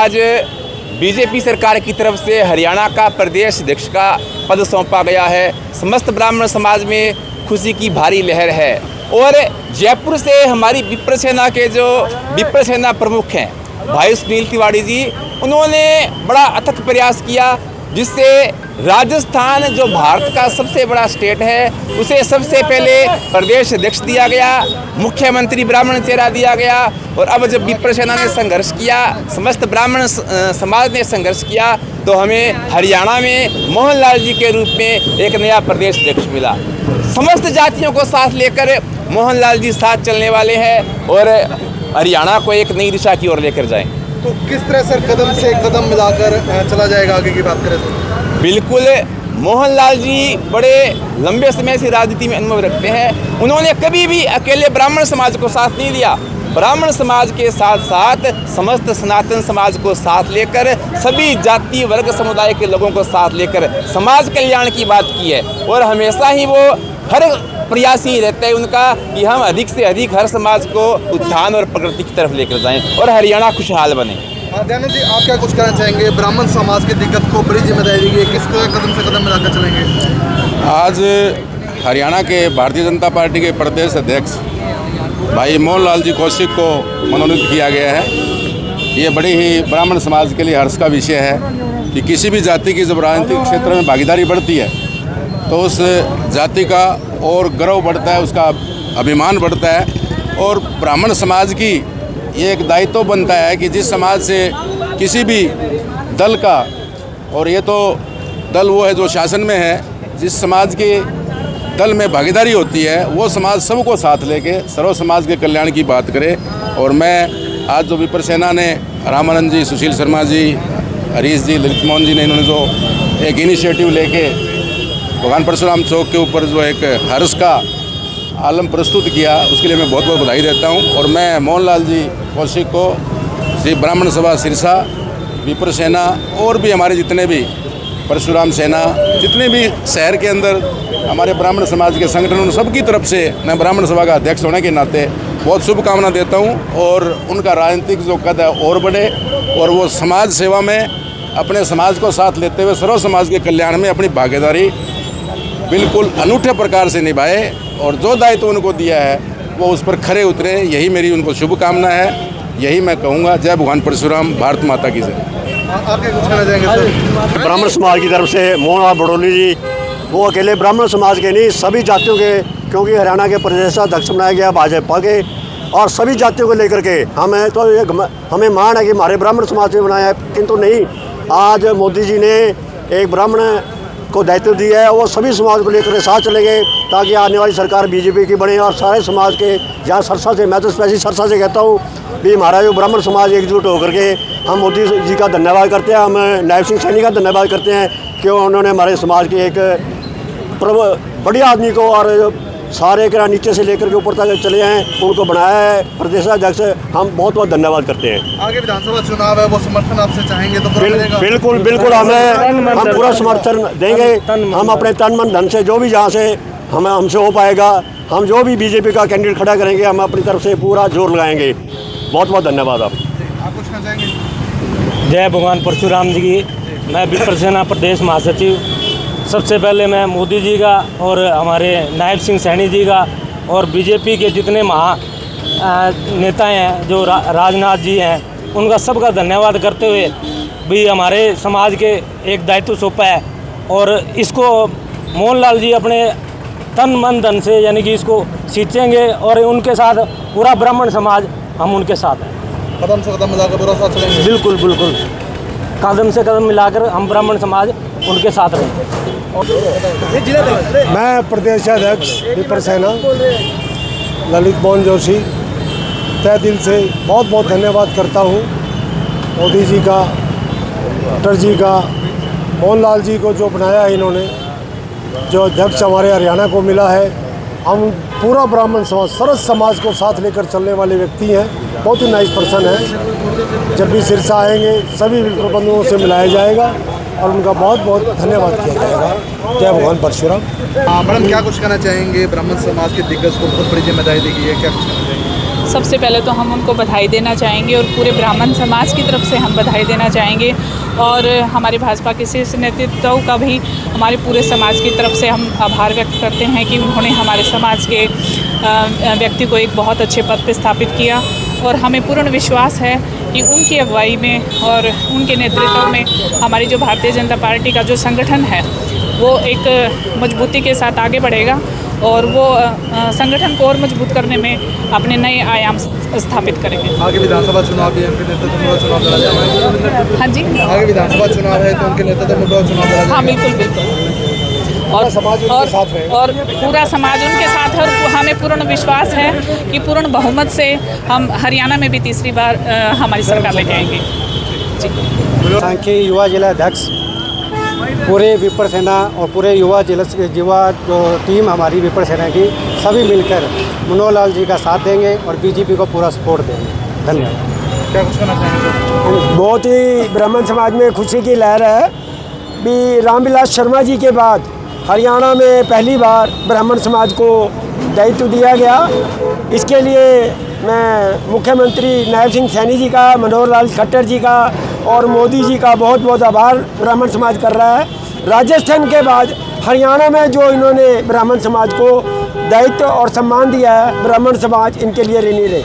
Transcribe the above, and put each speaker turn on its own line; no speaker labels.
आज बीजेपी सरकार की तरफ से हरियाणा का प्रदेश अध्यक्ष का पद सौंपा गया है। समस्त ब्राह्मण समाज में खुशी की भारी लहर है और जयपुर से हमारी विप्र सेना के जो विप्र सेना प्रमुख हैं भाई सुनील तिवारी जी, उन्होंने बड़ा अथक प्रयास किया जिससे राजस्थान जो भारत का सबसे बड़ा स्टेट है उसे सबसे पहले प्रदेश अध्यक्ष दिया गया, मुख्यमंत्री ब्राह्मण चेहरा दिया गया। और अब जब विप्र सेना ने संघर्ष किया, समस्त ब्राह्मण समाज ने संघर्ष किया, तो हमें हरियाणा में मोहनलाल जी के रूप में एक नया प्रदेश अध्यक्ष मिला। समस्त जातियों को साथ लेकर मोहनलाल जी साथ चलने वाले हैं और हरियाणा को एक नई दिशा की ओर लेकर जाएंगे।
तो किस तरह सर कदम से कदम मिलाकर चला जाएगा आगे की बात करें तो?
बिल्कुल, मोहनलाल जी बड़े लंबे समय से राजनीति में अनुभव रखते हैं। उन्होंने कभी भी अकेले ब्राह्मण समाज को साथ नहीं दिया, ब्राह्मण समाज के साथ साथ समस्त सनातन समाज को साथ लेकर, सभी जाति वर्ग समुदाय के लोगों को साथ लेकर समाज कल्याण की बात की है। और हमेशा ही वो हर प्रयास ही रहता है उनका कि हम अधिक से अधिक हर समाज को उत्थान और प्रगति की तरफ लेकर जाएं और हरियाणा खुशहाल बने।
दयानंद जी, आप क्या कुछ कहना चाहेंगे? ब्राह्मण समाज की दिक्कत को बड़ी जिम्मेदारी दी है, किस कदम से कदम मिलाकर चलेंगे?
आज हरियाणा के भारतीय जनता पार्टी के प्रदेश अध्यक्ष भाई मोहनलाल जी कौशिक को मनोनीत किया गया है। ये बड़ी ही ब्राह्मण समाज के लिए हर्ष का विषय है कि किसी भी जाति की जब राजनीतिक क्षेत्र में भागीदारी बढ़ती है तो उस जाति का और गर्व बढ़ता है, उसका अभिमान बढ़ता है। और ब्राह्मण समाज की ये एक दायित्व बनता है कि जिस समाज से किसी भी दल का, और ये तो दल वो है जो शासन में है, जिस समाज के दल में भागीदारी होती है वो समाज सबको साथ लेके सर्व समाज के कल्याण की बात करे। और मैं आज जो विप्र सेना ने रामानंद जी, सुशील शर्मा जी, हरीश जी, ललित मोहन जी ने इन्होंने जो एक इनिशिएटिव लेके भगवान परशुराम चौक के ऊपर जो एक हर्ष का आलम प्रस्तुत किया, उसके लिए मैं बहुत बहुत बधाई देता हूं। और मैं मोहनलाल जी कौशिक को, श्री ब्राह्मण सभा सिरसा, विप्र सेना और भी हमारे जितने भी परशुराम सेना, जितने भी शहर के अंदर हमारे ब्राह्मण समाज के संगठन, उन सबकी तरफ से मैं ब्राह्मण सभा का अध्यक्ष होने के नाते बहुत शुभकामना देता हूं। और उनका राजनीतिक जो कद है और बढ़े और वो समाज सेवा में अपने समाज को साथ लेते हुए सर्व समाज के कल्याण में अपनी भागीदारी बिल्कुल अनूठे प्रकार से निभाए और जो दायित्व उनको दिया है वो उस पर खरे उतरे। यही मेरी उनको शुभकामना है, यही मैं कहूँगा। जय भगवान परशुराम, भारत माता की जय।
आप क्या कुछ कहना चाहेंगे सर?
ब्राह्मण समाज की तरफ से मोहनलाल बड़ोली जी, वो अकेले ब्राह्मण समाज के नहीं, सभी जातियों के, क्योंकि हरियाणा के प्रदेशाध्यक्ष बनाया गया भाजपा के, और सभी जातियों को लेकर के हमें मान है कि हमारे ब्राह्मण समाज ने बनाया है, किंतु नहीं, आज मोदी जी ने एक ब्राह्मण को दायित्व दिया है। वो सभी समाज को लेकर साथ चलेंगे ताकि आने वाली सरकार बीजेपी की बने और सारे समाज के, जहाँ सरसा से, मैं तो स्पेशली सरसा से कहता हूँ भी हमारा जो ब्राह्मण समाज एकजुट होकर के हम मोदी जी का धन्यवाद करते हैं, हम नायब सिंह सैनी का धन्यवाद करते हैं कि उन्होंने हमारे समाज के एक बढ़िया आदमी को और सारे के नीचे से लेकर के ऊपर तक चले हैं उनको बनाया है प्रदेशाध्यक्ष। हम बहुत बहुत धन्यवाद करते हैं।
आगे विधानसभा चुनाव है, वो समर्थन आपसे चाहेंगे तो
बिल्कुल बिल्कुल हम पूरा समर्थन देंगे। हम अपने तन मन धन से जो भी जहाँ से हमसे हो पाएगा, हम जो भी बीजेपी का कैंडिडेट खड़ा करेंगे, हम अपनी तरफ से पूरा जोर लगाएंगे। बहुत बहुत धन्यवाद। आप
कुछ कहना चाहेंगे?
जय भगवान परशुराम जी की। मैं विप्र सेना प्रदेश महासचिव। सबसे पहले मैं मोदी जी का और हमारे नायब सिंह सैनी जी का और बीजेपी के जितने महा नेता हैं, जो राजनाथ जी हैं, उनका सबका धन्यवाद करते हुए भी हमारे समाज के एक दायित्व सौंपा है और इसको मोहनलाल जी अपने तन मन धन से यानी कि इसको सींचेंगे और उनके साथ पूरा ब्राह्मण समाज हम उनके साथ हैं।
कदम से कदम मिलाकर पूरा साथ चलेंगे।
बिल्कुल बिल्कुल, कदम से कदम मिलाकर हम ब्राह्मण समाज उनके साथ रहेंगे।
मैं प्रदेशाध्यक्ष विप्र सेना ललित मोहन जोशी तहे दिल से बहुत बहुत धन्यवाद करता हूँ मोदी जी का, डॉक्टर जी का, मोहनलाल जी को जो बनाया है इन्होंने, जो अध्यक्ष हमारे हरियाणा को मिला है। हम पूरा ब्राह्मण समाज, सर्व समाज को साथ लेकर चलने वाले व्यक्ति हैं, बहुत ही नाइस पर्सन है। जब भी सिरसा आएंगे सभी प्रबंधकों से मिलाया जाएगा और उनका बहुत बहुत धन्यवाद किया जाएगा। जय भगवान परशुराम।
मैडम क्या कुछ कहना चाहेंगे? ब्राह्मण समाज के दिग्गज को बहुत बड़ी जिम्मेदारी दी गई है, क्या कुछ कहना चाहेंगे?
सबसे पहले तो हम उनको बधाई देना चाहेंगे और पूरे ब्राह्मण समाज की तरफ से हम बधाई देना चाहेंगे और हमारे भाजपा के शीर्ष नेतृत्व का भी हमारे पूरे समाज की तरफ से हम आभार व्यक्त करते हैं कि उन्होंने हमारे समाज के व्यक्ति को एक बहुत अच्छे पद पर स्थापित किया और हमें पूर्ण विश्वास है कि उनकी अगुवाई में और उनके नेतृत्व में हमारी जो भारतीय जनता पार्टी का जो संगठन है वो एक मजबूती के साथ आगे बढ़ेगा और वो संगठन को और मजबूत करने में अपने नए आयाम स्थापित करेंगे।
आगे विधानसभा चुनाव भी है, उनके नेतृत्व में चुनाव लड़ा जाएगा।
हाँ जी,
आगे विधानसभा चुनाव है तो उनके नेतृत्व में चुनाव लड़ा जाएगा।
हाँ बिल्कुल बिल्कुल। और पूरा समाज उनके साथ है और हमें पूर्ण विश्वास है कि पूर्ण बहुमत से हम हरियाणा में भी तीसरी बार हमारी सरकार लेके आएंगे। जी।
सांख्यी युवा जिला अध्यक्ष पूरे विप्र सेना और पूरे युवा जो टीम हमारी विप्र सेना की सभी मिलकर मनोहर लाल जी का साथ देंगे और बीजेपी को पूरा सपोर्ट देंगे। धन्यवाद।
क्या कुछ कहना चाहेंगे?
बहुत ही ब्राह्मण समाज में खुशी की लहर है भी रामविलास शर्मा जी के बाद हरियाणा में पहली बार ब्राह्मण समाज को दायित्व दिया गया। इसके लिए मैं मुख्यमंत्री नायब सिंह सैनी जी का, मनोहर लाल खट्टर जी का और मोदी जी का बहुत बहुत आभार ब्राह्मण समाज कर रहा है। राजस्थान के बाद हरियाणा में जो इन्होंने ब्राह्मण समाज को दायित्व और सम्मान दिया है, ब्राह्मण समाज इनके लिए ऋणी रहे।